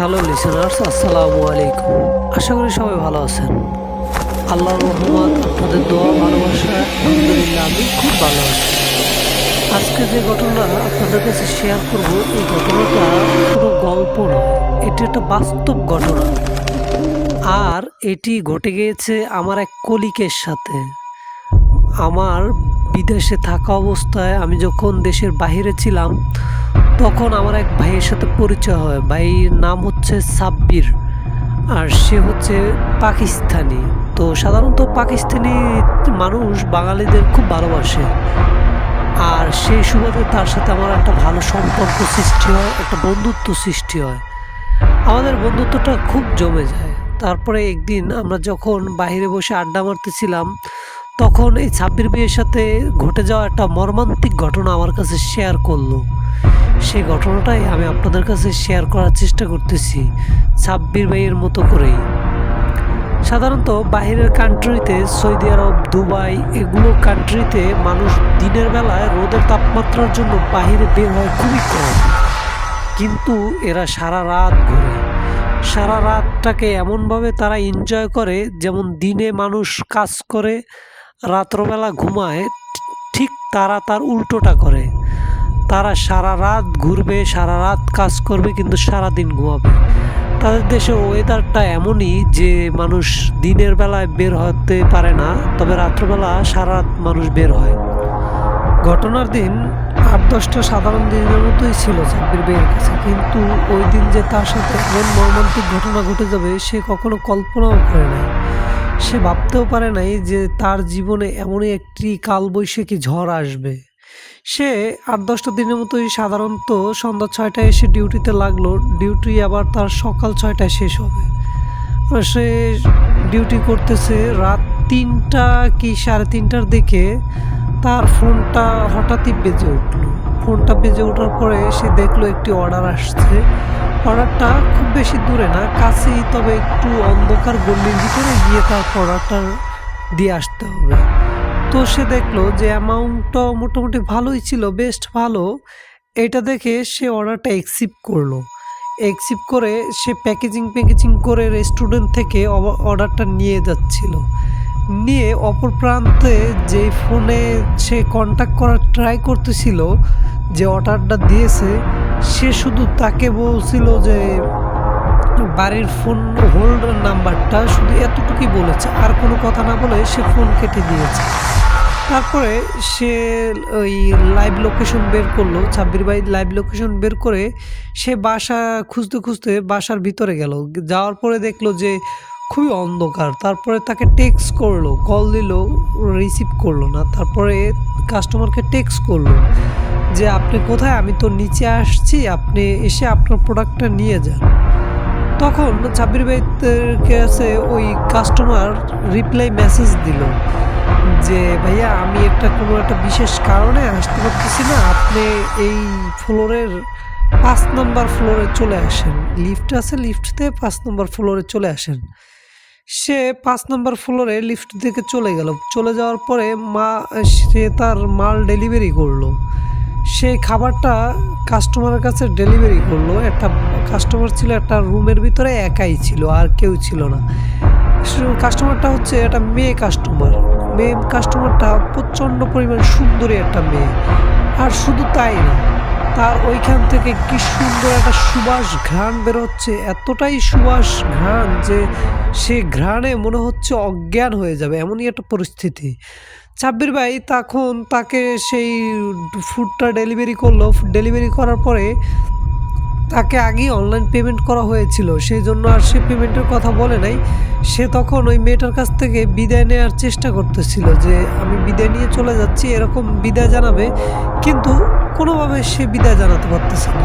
Hello listeners, আসসালামু আলাইকুম। আশা করি সবাই ভালো আছেন। আল্লাহর রহমত, আপনাদের দোয়া ভালোবাসা, আলহামদুলিল্লাহ আমি খুব ভালো আছি। আজকে যে ঘটনা আপনাদের কাছে শেয়ার করব, এই ঘটনাটা কোনো গল্প নয়, এটি একটা বাস্তব ঘটনা। আর এটি ঘটে গিয়েছে আমার এক কলিগের সাথে। আমার বিদেশে থাকা অবস্থায় আমি যখন দেশের বাইরে ছিলাম, তখন আমার এক ভাইয়ের সাথে পরিচয় হয়। ভাইয়ের নাম হচ্ছে সাব্বির, আর সে হচ্ছে পাকিস্তানি। তো সাধারণত পাকিস্তানি মানুষ বাঙালিদের খুব ভালোবাসে, আর সেই সুবাদে তার সাথে আমার একটা ভালো সম্পর্ক সৃষ্টি হয়, একটা বন্ধুত্ব সৃষ্টি হয়। আমাদের বন্ধুত্বটা খুব জমে যায়। তারপরে একদিন আমরা যখন বাইরে বসে আড্ডা মারতেছিলাম, তখন এই সাব্বির ভাইয়ের সাথে ঘটে যাওয়া একটা মর্মান্তিক ঘটনা আমার কাছে শেয়ার করলো। সেই ঘটনাটাই আমি আপনাদের কাছে শেয়ার করার চেষ্টা করতেছি, সাব্বির ভাইয়ের মতো করেই। সাধারণত বাইরের কান্ট্রিতে, সৌদি আরব, দুবাই, এগুলো কান্ট্রিতে মানুষ দিনের বেলায় রোদের তাপমাত্রার জন্য বাইরে বের হয় খুবই কম, কিন্তু এরা সারা রাত ঘোরে। সারা রাতটাকে এমনভাবে তারা এনজয় করে, যেমন দিনে মানুষ কাজ করে রাত্রবেলা ঘুমায়, ঠিক তারা তার উল্টোটা করে। তারা সারা রাত ঘুরবে, সারা রাত কাজ করবে, কিন্তু সারা দিন ঘুমাবে। তাদের দেশের ওয়েদারটা এমনই যে মানুষ দিনের বেলায় বের হতে পারে না, তবে রাত্রবেলা সারা রাত মানুষ বের হয়। ঘটনার দিন ৮-১০টা সাধারণ দিনের মতোই ছিল সাব্বির ভাইয়ের কাছে, কিন্তু ওই দিন যে তার সাথে এমন মর্মান্তিক ঘটনা ঘটে যাবে সে কখনো কল্পনাও করে নাই। সে ভাবতেও পারে নাই যে তার জীবনে এমনই একটি কালবৈশাখী ঝড় আসবে। সে ৮-১০টা দিনের মতোই সাধারণত সন্ধ্যা ৬টায় এসে ডিউটিতে লাগলো। ডিউটি আবার তার সকাল ৬টায় শেষ হবে। সে ডিউটি করতেছে, রাত ৩টা কি ৩:৩০টার দিকে তার ফোনটা হঠাৎই বেজে উঠল। ফোনটা বেজে ওঠার পরে সে দেখলো একটি অর্ডার আসছে। অর্ডারটা খুব বেশি দূরে না, কাছেই, তবে একটু অন্ধকার গল্লির ভিতরে গিয়ে তার অর্ডারটা দিয়ে আসতে হবে। তো সে দেখলো যে অ্যামাউন্টটা মোটামুটি ভালোই ছিল, বেস্ট ভালো। এটা দেখে সে অর্ডারটা অ্যাকসেপ্ট করলো। অ্যাকসেপ্ট করে সে প্যাকেজিং করে রেস্টুরেন্ট থেকে অর্ডারটা নিয়ে যাচ্ছিল। নিয়ে অপর প্রান্তে যে ফোনে সে কন্ট্যাক্ট করার ট্রাই করতেছিল, যে অর্ডারটা দিয়েছে, সে শুধু তাকে বলছিল যে বাড়ির ফোন হোল্ডার নাম্বারটা, শুধু এতটুকুই বলেছে, আর কোনো কথা না বলে সে ফোন কেটে দিয়েছে। তারপরে সে ওই লাইভ লোকেশন বের করলো, সাব্বির ভাই লাইভ লোকেশন বের করে সে বাসা খুঁজতে খুঁজতে বাসার ভিতরে গেল। যাওয়ার পরে দেখলো যে খুবই অন্ধকার। তারপরে তাকে টেক্সট করলো, কল দিল, রিসিভ করলো না। তারপরে কাস্টমারকে টেক্সট করলো যে আপনি কোথায়, আমি তো নিচে আসছি, আপনি এসে আপনার প্রোডাক্টটা নিয়ে যান। তখন সাব্বির ভাইয়ের কাছে ওই কাস্টমার রিপ্লাই মেসেজ দিল যে ভাইয়া, আমি কোনো একটা বিশেষ কারণে আসতে পারতেছি না, আপনি এই ফ্লোরের ৫ নম্বর ফ্লোরে চলে আসেন, লিফট আছে, লিফট থেকে ৫ নম্বর ফ্লোরে চলে আসেন। সে ৫ নম্বর ফ্লোরে লিফট থেকে চলে গেল। চলে যাওয়ার পরে সে তার মাল ডেলিভারি করলো। সেই খাবারটা কাস্টমারের কাছে ডেলিভারি করলো। একটা কাস্টমার ছিল, একটা রুমের ভিতরে একাই ছিল, আর কেউ ছিল না। কাস্টমারটা হচ্ছে একটা মেয়ে কাস্টমার। মেয়ে কাস্টমারটা প্রচণ্ড পরিমাণ সুন্দরী একটা মেয়ে। আর শুধু তাই না, তার ওইখান থেকে কি সুন্দর একটা সুবাস ঘ্রাণ বেরোচ্ছে, এতটাই সুবাস ঘ্রাণ যে সে ঘ্রাণে মনে হচ্ছে অজ্ঞান হয়ে যাবে, এমনই একটা পরিস্থিতি। সাব্বির ভাই তখন তাকে সেই ফুডটা ডেলিভারি করলো। ডেলিভারি করার পরে তাকে আগেই অনলাইন পেমেন্ট করা হয়েছিল, সেই জন্য আর সে পেমেন্টের কথা বলে নাই। সে তখন ওই মেয়েটার কাছ থেকে বিদায় নেওয়ার চেষ্টা করতেছিল, যে আমি বিদায় নিয়ে চলে যাচ্ছি, এরকম বিদায় জানাবে, কিন্তু কোনোভাবে সে বিদায় জানাতে পারতেছে না।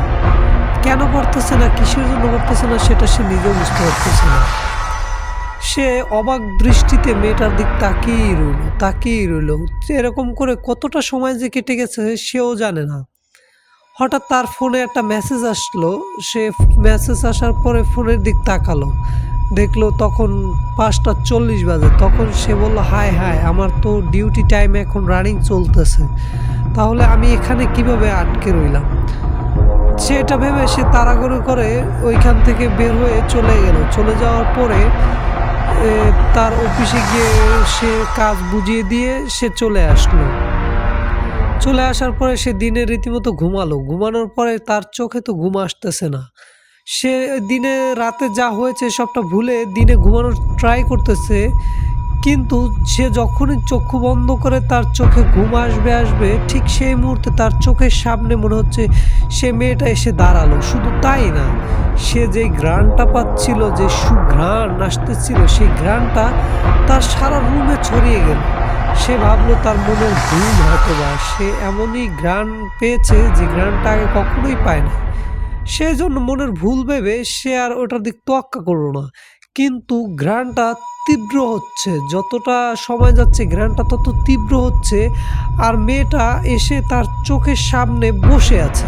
কেন পারতেছে না, কিসের জন্য পারতেছে না, সেটা সে নিজেও বুঝতে পারতেছে না। সে অবাক দৃষ্টিতে মেয়েটার দিক তাকিয়েই রইল। এরকম করে কতটা সময় যে কেটে গেছে সেও জানে না। হঠাৎ তার ফোনে একটা মেসেজ আসলো। সে মেসেজ আসার পরে ফোনের দিক তাকালো, দেখলো তখন ৫টা ৪০ বাজে। তখন সে বলল, হায় হায়, আমার তো ডিউটি টাইম এখন রানিং চলতেছে, তাহলে আমি এখানে কিভাবে আটকে রইলাম। সে এটা ভেবে সে তাড়াহুড়ো করে ওইখান থেকে বের হয়ে চলে গেল। চলে যাওয়ার পরে তার অফিসে গিয়ে সে কাজ বুঝিয়ে দিয়ে সে চলে আসলো। চলে আসার পরে সে দিনে রীতিমতো ঘুমালো। ঘুমানোর পরে তার চোখে তো ঘুম আসতেছে না। সে দিনে রাতে যা হয়েছে সবটা ভুলে দিনে ঘুমানোর ট্রাই করতেছে, কিন্তু সে যখনই চক্ষু বন্ধ করে তার চোখে ঘুম আসবে ঠিক সেই মুহূর্তে তার চোখের সামনে মনে হচ্ছে সে মেয়েটা এসে দাঁড়ালো। শুধু তাই না, সে যে ঘ্রাণটা পাচ্ছিল, যে সুঘ্রাণ আসতেছিল, সেই ঘ্রাণটা তার সারা রুমে ছড়িয়ে গেল। সে ভাবলো তার মনের ভুল হয়তোবা, সে এমনই ঘ্রাণ পেয়েছে যে ঘ্রাণটা আগে কখনোই পায় না। সেই জন্য মনের ভুল ভেবে সে আর ওটার দিক তোয়াক্কা করলো না। কিন্তু ঘ্রাণটা তীব্র হচ্ছে, যতটা সময় যাচ্ছে ঘ্রাণটা তত তীব্র হচ্ছে। আর মেয়েটা এসে তার চোখের সামনে বসে আছে।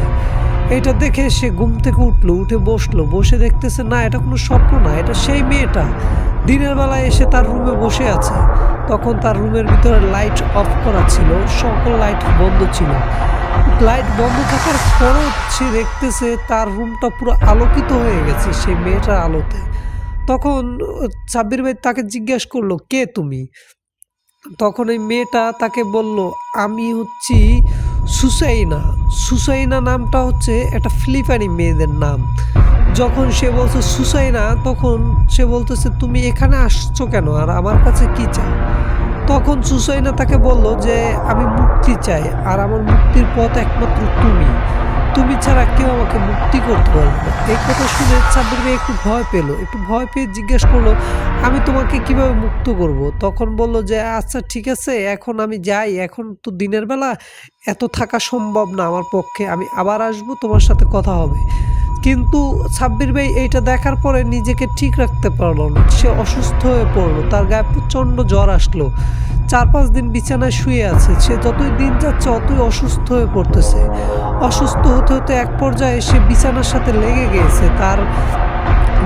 এটা দেখে সে ঘুম থেকে উঠলো, উঠে বসলো, বসে দেখতেছে না এটা কোনো স্বপ্ন না, এটা সেই মেয়েটা দিনের বেলায় এসে তার রুমে বসে আছে। তখন তার রুমের ভিতরে লাইট অফ করা ছিল, সকল লাইট বন্ধ ছিল। লাইট বন্ধ থাকার পরও সে দেখতেছে তার রুমটা পুরো আলোকিত হয়ে গেছে সেই মেয়েটার আলোতে। তখন সাব্বির ভাই তাকে জিজ্ঞেস করলো, কে তুমি? তখন এই মেয়েটা তাকে বলল, আমি হচ্ছি সুসাইনা। সুসাইনা নামটা হচ্ছে একটা ফিলিপাইনি মেয়েদের নাম। যখন সে বলছে সুসাইনা, তখন সে বলতেছে তুমি এখানে আসছো কেন, আর আমার কাছে কি চাও? তখন সুসাইনা তাকে বলল যে আমি মুক্তি চাই, আর আমার মুক্তির পথ একমাত্র তুমি। তুমি ছাড়া কেউ আমাকে মুক্তি করতে পারবে না। এই কথা শুনে সাব্বির ভাই একটু ভয় পেল, একটু ভয় পেয়ে জিজ্ঞেস করলো, আমি তোমাকে কিভাবে মুক্ত করব? তখন বলল যে আচ্ছা ঠিক আছে, এখন আমি যাই, এখন তো দিনের বেলা এত থাকা সম্ভব না আমার পক্ষে, আমি আবার আসবো, তোমার সাথে কথা হবে। কিন্তু সাব্বির ভাই এইটা দেখার পরে নিজেকে ঠিক রাখতে পারলো না, সে অসুস্থ হয়ে পড়লো, তার গায়ে প্রচণ্ড জ্বর আসলো। 4-5 দিন বিছানায় শুয়ে আছে। সে যতই দিন যাচ্ছে অতই অসুস্থ হয়ে পড়তেছে। অসুস্থ হতে হতে এক পর্যায়ে সে বিছানার সাথে লেগে গিয়েছে। তার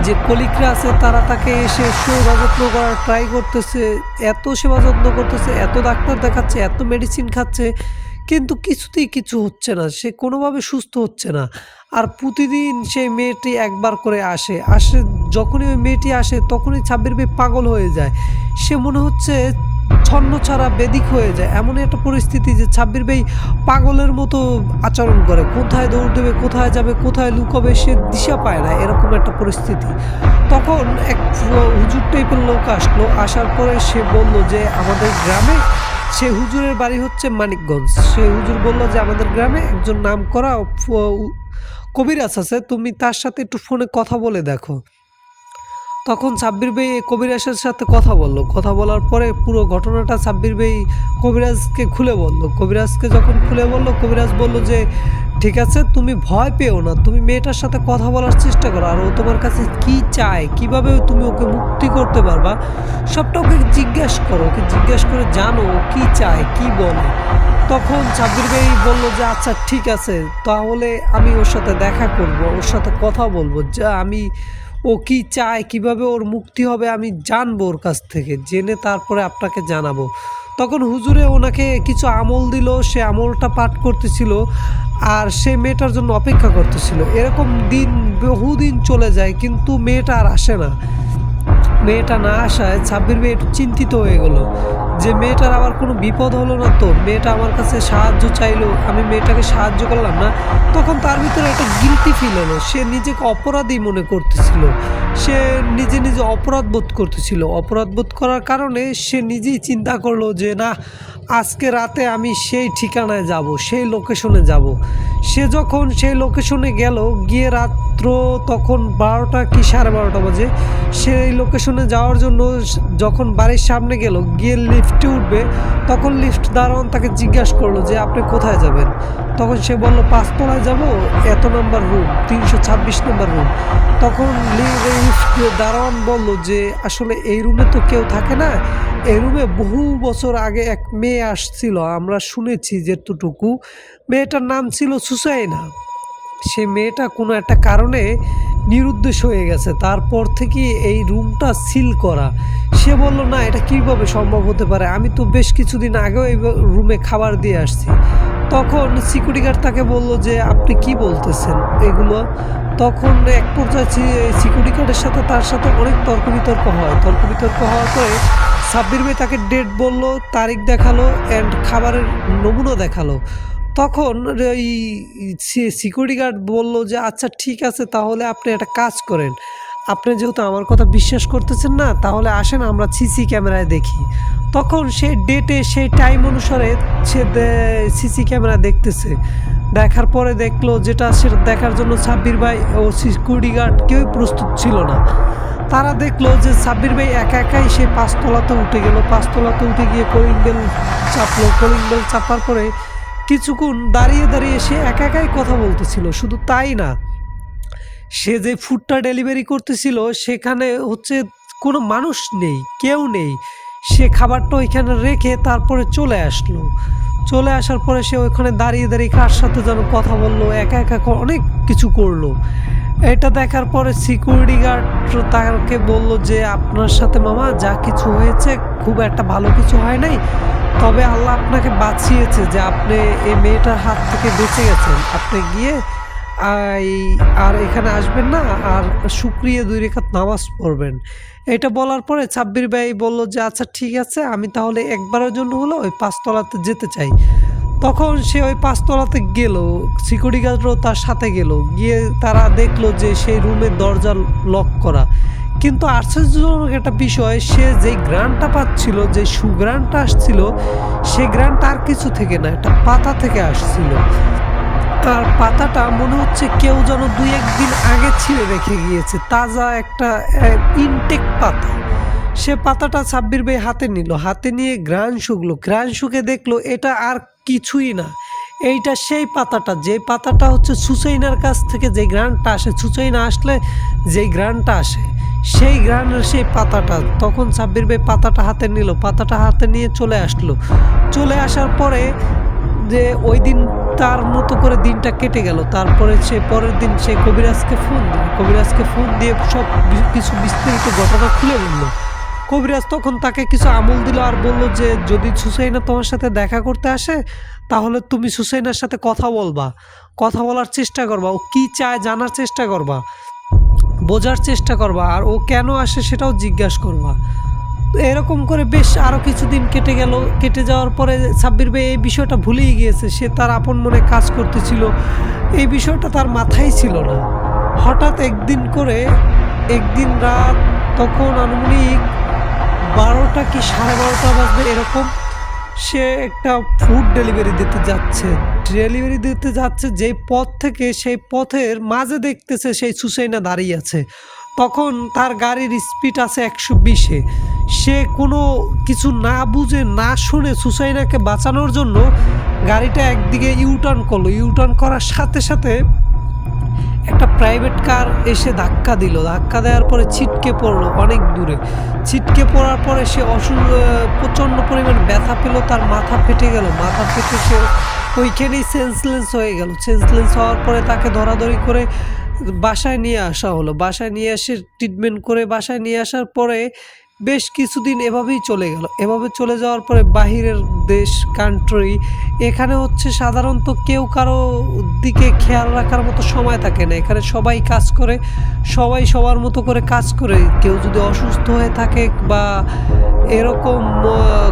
যে কলিগরা আছে তারা তাকে এসে সেবা যত্ন করার ট্রাই করতেছে, এত সেবা যত্ন করতেছে, এত ডাক্তার দেখাচ্ছে, এত মেডিসিন খাচ্ছে, কিন্তু কিছুতেই কিছু হচ্ছে না, সে কোনোভাবে সুস্থ হচ্ছে না। আর প্রতিদিন সেই মেয়েটি একবার করে আসে। যখনই ওই মেয়েটি আসে তখনই সাব্বির ভাই পাগল হয়ে যায়। সে মনে হচ্ছে ছন্নছাড়া বেদিক হয়ে যায়। এমন একটা পরিস্থিতি যে সাব্বির ভাই পাগলের মতো আচরণ করে, কোথায় দৌড় দেবে, কোথায় যাবে, কোথায় লুকাবে সে দিশা পায় না, এরকম একটা পরিস্থিতি। তখন এক হুজুর টাইপের লোক আসলো, আসার পরে সে বলল যে আমাদের গ্রামে, সে হুজুরের বাড়ি হচ্ছে মানিকগঞ্জ। সে হুজুর বলল যে আমাদের গ্রামে একজন নামকরা কবিরাজ আছে, তুমি তার সাথে একটু ফোনে কথা বলে দেখো। তখন সাব্বির ভাই কবিরাজের সাথে কথা বললো। কথা বলার পরে পুরো ঘটনাটা সাব্বির ভাই কবিরাজকে খুলে বললো। কবিরাজকে যখন খুলে বললো, কবিরাজ বলল যে ঠিক আছে, তুমি ভয় পেও না, তুমি মেয়েটার সাথে কথা বলার চেষ্টা করো, আর ও তোমার কাছে কি চায়, কিভাবে তুমি ওকে মুক্তি করতে পারবা, সবটা ওকে জিজ্ঞেস করো, ওকে জিজ্ঞেস করে জানো ও কী চায়, কি বলে। তখন সাব্বির ভাই বলল যে আচ্ছা ঠিক আছে, তাহলে আমি ওর সাথে দেখা করব, ওর সাথে কথা বলবো, যা আমি ও কি চায়, কিভাবে ওর মুক্তি হবে আমি জানবো ওর কাছ থেকে, জেনে তারপরে আপনাকে জানাবো। তখন হুজুরে ওনাকে কিছু আমল দিল, সে আমলটা পাঠ করতেছিল আর সে মেয়েটার জন্য অপেক্ষা করতেছিল। এরকম দিন বহুদিন চলে যায়, কিন্তু মেয়েটা আর আসে না। মেয়েটা না আসায় সাব্বির ভাই একটু চিন্তিত হয়ে গেল যে মেয়েটার আবার কোনো বিপদ হলো না তো, মেয়েটা আমার কাছে সাহায্য চাইলো, আমি মেয়েটাকে সাহায্য করলাম না। তখন তার ভিতরে একটা গিল্টি ফিল হলো, সে নিজেকে অপরাধী মনে করতেছিল, সে নিজে নিজে অপরাধ বোধ করতেছিল। অপরাধ বোধ করার কারণে সে নিজেই চিন্তা করলো যে না, আজকে রাতে আমি সেই ঠিকানায় যাব, সেই লোকেশনে যাব। সে যখন সেই লোকেশনে গেল, গিয়ে রাত্র তখন 12টা কি 12:30 বাজে, সেই লোকেশনে যাওয়ার জন্য যখন বাড়ির সামনে গেল, গিয়ে লিফটে উঠবে, তখন লিফট দারোয়ান তাকে জিজ্ঞাসা করলো যে আপনি কোথায় যাবেন। তখন সে বলল 5 তলায় যাব, এত নম্বর রুম, 326 নম্বর রুম। তখন লিফট দারোয়ান বলল যে আসলে এই রুমে তো কেউ থাকে না, এই রুমে বহু বছর আগে এক মেয়ে আসছিল, আমরা শুনেছি যেটুকু, মেয়েটার নাম ছিল সুসাইনা। সে মেয়েটা কোনো একটা কারণে নিরুদ্দেশ হয়ে গেছে, তারপর থেকে এই রুমটা সিল করা। সে বলল না, এটা কীভাবে সম্ভব হতে পারে, আমি তো বেশ কিছুদিন আগেও এই রুমে খাবার দিয়ে আসছি। তখন সিকিউরিটি গার্ড তাকে বলল যে আপনি কি বলতেছেন এগুলো। তখন এক পর্যায়ে সিকিউরিটি গার্ডের সাথে তার সাথে অনেক তর্ক বিতর্ক হয়। তর্ক বিতর্ক হওয়ার পরে সাব্বির ভাই তাকে ডেট বলল, তারিখ দেখালো অ্যান্ড খাবারের নমুনা দেখালো। তখন ওই সিকিউরিটি গার্ড বলল যে আচ্ছা ঠিক আছে, তাহলে আপনি একটা কাজ করেন, আপনি যেহেতু আমার কথা বিশ্বাস করতেছেন না, তাহলে আসেন আমরা সিসি ক্যামেরায় দেখি। তখন সেই ডেটে সেই টাইম অনুসারে সে সিসি ক্যামেরা দেখতেছে। দেখার পরে দেখলো যেটা সেটা দেখার জন্য সাব্বির ভাই ও সিকিউরিটি গার্ড কেউই প্রস্তুত ছিল না। তারা দেখলো যে সাব্বির ভাই একা একাই সে পাঁচতলাতে উঠে গেল। পাঁচতলাতে উঠে গিয়ে কলিং বেল চাপলো। কলিং বেল চাপার পরে কিছুক্ষণ দাঁড়িয়ে দাঁড়িয়ে সে একা একাই কথা বলতেছিল। শুধু তাই না, সে যে ফুডটা ডেলিভারি করতেছিল সেখানে হচ্ছে কোনো মানুষ নেই, কেউ নেই। সে খাবারটা ওইখানে রেখে তারপরে চলে আসলো। চলে আসার পরে সে ওইখানে দাঁড়িয়ে দাঁড়িয়ে কার সাথে যেন কথা বললো, একা একা অনেক কিছু করলো। এটা দেখার পরে সিকিউরিটি গার্ড তাকে বলল যে আপনার সাথে মামা যা কিছু হয়েছে খুব একটা ভালো কিছু হয় নাই, তবে আল্লাহ আপনাকে বাঁচিয়েছে যে আপনি এই মেয়েটার হাত থেকে বেঁচে গেছেন। আপনি গিয়ে আর এখানে আসবেন না, আর শুক্রিয়া 2 রাকাত নামাজ পড়বেন। এটা বলার পরে সাব্বির ভাই বলল যে আচ্ছা ঠিক আছে, আমি তাহলে একবারের জন্য হলো ওই পাঁচতলাতে যেতে চাই। তখন সে ওই পাঁচতলাতে গেল, সিকিউরিটি গার্ডও তার সাথে গেল। গিয়ে তারা দেখলো যে সেই রুমের দরজা লক করা। কিন্তু আশ্চর্যজনক একটা বিষয়, সে যেই গ্রানটা পাচ্ছিল, যে সুগ্রানটা আসছিল, সেই গ্রানটা আর কিছু থেকে না, একটা পাতা থেকে আসছিল। আর পাতাটা মনে হচ্ছে কেউ যেন 2-1 দিন আগে ছিঁড়ে রেখে গিয়েছে, তাজা একটা ইনটেক পাতা। সে পাতাটা সাব্বির ভাই হাতে নিল, হাতে নিয়ে ঘ্রাণ শুকলো। ঘ্রাণ শুকে দেখলো এটা আর কিছুই না, এইটা সেই পাতাটা, যে পাতাটা হচ্ছে সুসাইনার কাছ থেকে যে ঘ্রাণটা আসে, সুসাইনা আসলে যেই ঘ্রাণটা আসে, সেই ঘ্রাণের সেই পাতাটা। তখন সাব্বির ভাই পাতাটা হাতে নিল, পাতাটা হাতে নিয়ে চলে আসলো। চলে আসার পরে যে ওই দিন তার মতো করে দিনটা কেটে গেল। তারপরে সে পরের দিন সে কবিরাজকে ফোন দিল। কবিরাজকে ফোন দিয়ে সব কিছু বিস্তারিত ঘটনা খুলে বলল। কবিরাজ তখন তাকে কিছু আমল দিল আর বলল যে যদি সুসাইনা তোমার সাথে দেখা করতে আসে, তাহলে তুমি সুসাইনার সাথে কথা বলবা, কথা বলার চেষ্টা করবা, ও কী চায় জানার চেষ্টা করবা, বোঝার চেষ্টা করবা, আর ও কেন আসে সেটাও জিজ্ঞাসা করবা। এরকম করে বেশ আরও কিছুদিন কেটে গেল। কেটে যাওয়ার পরে সাব্বির ভাই এই বিষয়টা ভুলেই গিয়েছে। সে তার আপন মনে কাজ করতেছিল, এই বিষয়টা তার মাথায় ছিল না। হঠাৎ একদিন রাত, তখন আনুমানিক 12টা কি 12:30 বাজবে এরকম, সে একটা ফুড ডেলিভারি দিতে যাচ্ছে যেই পথ থেকে, সেই পথের মাঝে দেখতেছে সেই সুসাইনা দাঁড়িয়ে আছে। তখন তার গাড়ির স্পিড আছে 120-এ। সে কোনো কিছু না বুঝে না শুনে সুসাইনাকে বাঁচানোর জন্য গাড়িটা একদিকে ইউটার্ন করলো। ইউটার্ন করার সাথে সাথে একটা প্রাইভেট কার এসে ধাক্কা দিল। ধাক্কা দেওয়ার পরে ছিটকে পড়লো অনেক দূরে। ছিটকে পড়ার পরে সে প্রচণ্ড পরিমাণ ব্যথা পেল, তার মাথা ফেটে গেল। মাথা ফেটে সে ওইখানেই সেন্সলেস হয়ে গেল। সেন্সলেস হওয়ার পরে তাকে ধরাধরি করে বাসায় নিয়ে আসা হলো। বাসায় নিয়ে এসে ট্রিটমেন্ট করে বাসায় নিয়ে আসার পরে বেশ কিছুদিন এভাবেই চলে গেল। এভাবে চলে যাওয়ার পরে বাহিরের দেশ, কান্ট্রি, এখানে হচ্ছে সাধারণত কেউ কারো দিকে খেয়াল রাখার মতো সময় থাকে না। এখানে সবাই কাজ করে, সবাই সবার মতো করে কাজ করে। কেউ যদি অসুস্থ হয়ে থাকে বা এরকম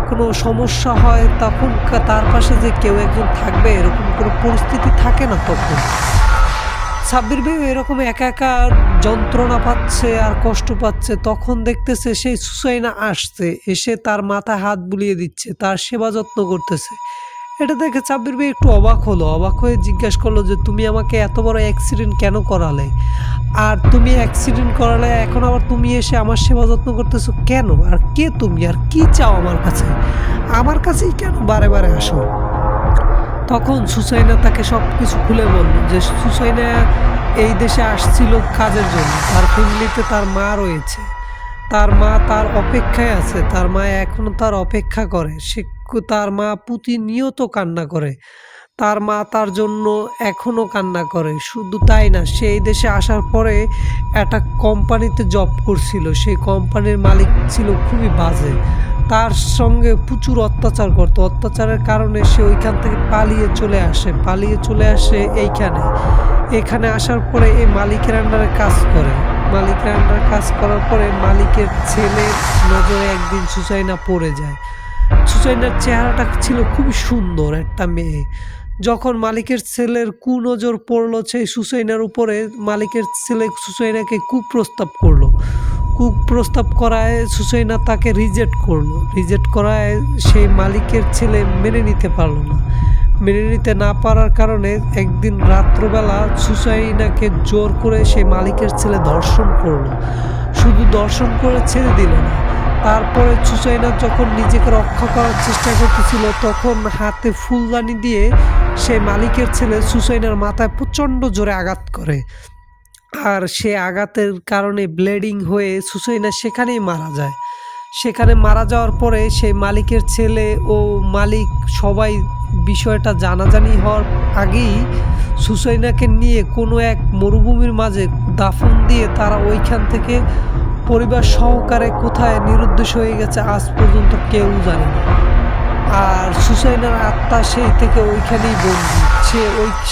কোনো সমস্যা হয়, তখন তার পাশে যে কেউ একজন থাকবে এরকম কোনো পরিস্থিতি থাকে না। তখন সাব্বির ভাই এরকম একা একা যন্ত্রণা পাচ্ছে আর কষ্ট পাচ্ছে। তখন দেখতেছে সেই সুসাইনা আসছে, এসে তার মাথায় হাত বুলিয়ে দিচ্ছে, তার সেবা যত্ন করতেছে। এটা দেখে সাব্বির ভাই একটু অবাক হলো। অবাক হয়ে জিজ্ঞাসা করলো যে তুমি আমাকে এত বড় অ্যাক্সিডেন্ট কেন করালে, আর তুমি অ্যাক্সিডেন্ট করালে এখন আবার তুমি এসে আমার সেবা যত্ন করতেছো কেন, আর কে তুমি, আর কি চাও আমার কাছেই কেন বারে বারে আসো। তখন সুসাইনা তাকে সব কিছু খুলে বলল যে সুসাইনা এই দেশে আসছিল কাজের জন্য। তার ফ্যামিলিতে তার মা রয়েছে, তার মা তার অপেক্ষায় আছে, তার মা এখনও তার অপেক্ষা করে। তার মা প্রতিনিয়ত কান্না করে, তার মা তার জন্য এখনও কান্না করে। শুধু তাই না, সে এই দেশে আসার পরে একটা কোম্পানিতে জব করছিল, সেই কোম্পানির মালিক ছিল খুবই বাজে। তার সঙ্গে প্রচুর অত্যাচার করতো। অত্যাচারের কারণে সে ওইখান থেকে পালিয়ে চলে আসে এখানে আসার পরে এই মালিকের আন্ডারে কাজ করে। মালিকের আন্ডারে কাজ করার পরে মালিকের ছেলের নজরে একদিন সুসাইনা পড়ে যায়। সুসাইনার চেহারাটা ছিল খুবই সুন্দর একটা মেয়ে। যখন মালিকের ছেলের কুনজর পড়লো সেই সুসাইনার উপরে, মালিকের ছেলে সুসাইনাকে কুপ্রস্তাব করায় সুসাইনা তাকে রিজেক্ট করায় সেই মালিকের ছেলে মেনে নিতে পারলো না। মেনে নিতে না পারার কারণে একদিন রাত্রবেলা সুসাইনাকে জোর করে সেই মালিকের ছেলে ধর্ষণ করলো। শুধু দর্শন করে ছেড়ে দিল না, তারপরে সুসাইনা যখন নিজেকে রক্ষা করার চেষ্টা করতেছিল তখন হাতে ফুলদানি দিয়ে সেই মালিকের ছেলে সুসাইনার মাথায় প্রচণ্ড জোরে আঘাত করে। আর সে আঘাতের কারণে ব্লিডিং হয়ে সুসাইনা সেখানেই মারা যায়। সেখানে মারা যাওয়ার পরে সেই মালিকের ছেলে ও মালিক সবাই বিষয়টা জানাজানি হওয়ার আগেই সুসাইনাকে নিয়ে কোনো এক মরুভূমির মাঝে দাফন দিয়ে তারা ওইখান থেকে পরিবার সহকারে কোথায় নিরুদ্দেশ হয়ে গেছে আজ পর্যন্ত কেউ জানে না। আর সুসাইনার আত্মা সেই থেকে ওইখানেই বন্দী।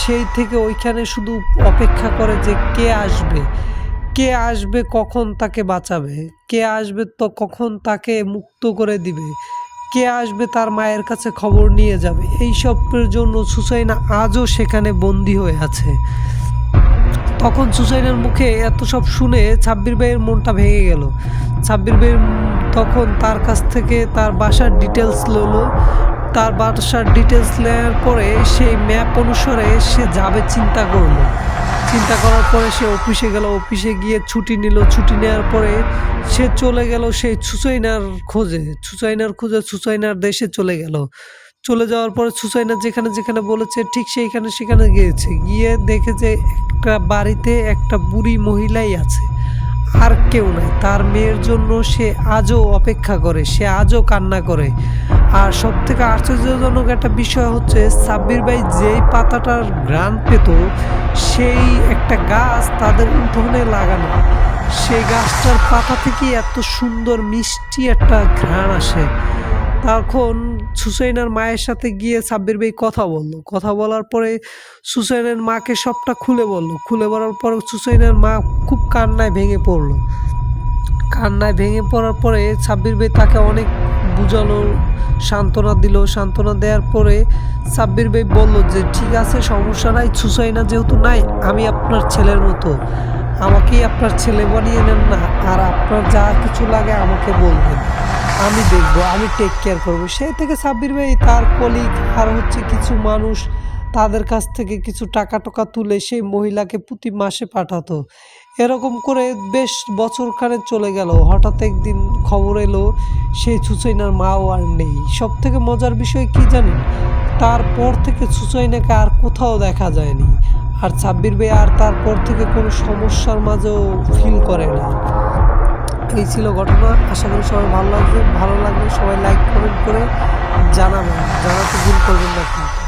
সেই থেকে ওইখানে শুধু অপেক্ষা করে যে কে আসবে কখন তাকে বাঁচাবে, কে আসবে তো কখন তাকে মুক্ত করে দিবে, কে আসবে তার মায়ের কাছে খবর নিয়ে যাবে। এইসবের জন্য সুসাইনা আজও সেখানে বন্দী হয়ে আছে। তখন সুসাইনার মুখে এত সব শুনে সাব্বির ভাইয়ের মনটা ভেঙে গেল। সাব্বির ভাই তখন তার কাছ থেকে তার বাসার ডিটেলস নেওয়ার পরে সেই ম্যাপ অনুসারে সে যাবে চিন্তা করার পরে সে অফিসে গেল। অফিসে গিয়ে ছুটি নিল। ছুটি নেওয়ার পরে সে চলে গেল সেই সুসাইনার খোঁজে সুসাইনার দেশে চলে যাওয়ার পরে সুসাইনা যেখানে বলেছে ঠিক সেখানে গিয়ে দেখে যে একটা বাড়িতে একটা বুড়ি মহিলাই আছে, আর কেউ নাই। তার মেয়ের জন্য সে আজও অপেক্ষা করে, সে আজও কান্না করে। আর সব থেকে আশ্চর্যজনক একটা বিষয় হচ্ছে সাব্বির ভাই যেই পাতাটার ঘ্রাণ পেত সেই একটা গাছ তাদের উঠোনে লাগানো। সেই গাছটার পাতা থেকে এত সুন্দর মিষ্টি একটা ঘ্রাণ আসে। তখন সুসাইনার মায়ের সাথে গিয়ে সাব্বির ভাই কথা বলার পরে সুসাইনার মাকে সবটা খুলে বলার পর সুসাইনার মা খুব কান্নায় ভেঙে পড়ার পরে সাব্বির ভাই তাকে অনেক বুঝালো, সান্ত্বনা দেওয়ার পরে সাব্বির ভাই বলল যে ঠিক আছে, সমস্যা নাই, সুসাইনা যেহেতু নাই, আমি আপনার ছেলের মতো, আমাকেই আপনার ছেলে বানিয়ে নেন না, আর আপনার যা কিছু লাগে আমাকে বলবেন, আমি দেখবো, আমি টেক কেয়ার করবো। সেই থেকে সাব্বির ভাই তার কলিগ আর কিছু মানুষ তাদের কাছ থেকে কিছু টাকা তুলে সেই মহিলাকে প্রতি মাসে পাঠাতো। এরকম করে বেশ বছরখানেক চলে গেল। হঠাৎ একদিন খবর এলো সেই সুসাইনার মাও আর নেই। সব থেকে মজার বিষয় কি জানেন, তারপর থেকে সুসাইনাকে আর কোথাও দেখা যায়নি। আর সাব্বির ভাই আর তারপর থেকে কোনো সমস্যার মাঝেও ফিল করে না। এই ছিল ঘটনা। আশা করি সবাই ভালো লাগবে সবাই লাইক কমেন্ট করে জানাতে ভুল করবেন না কিন্তু।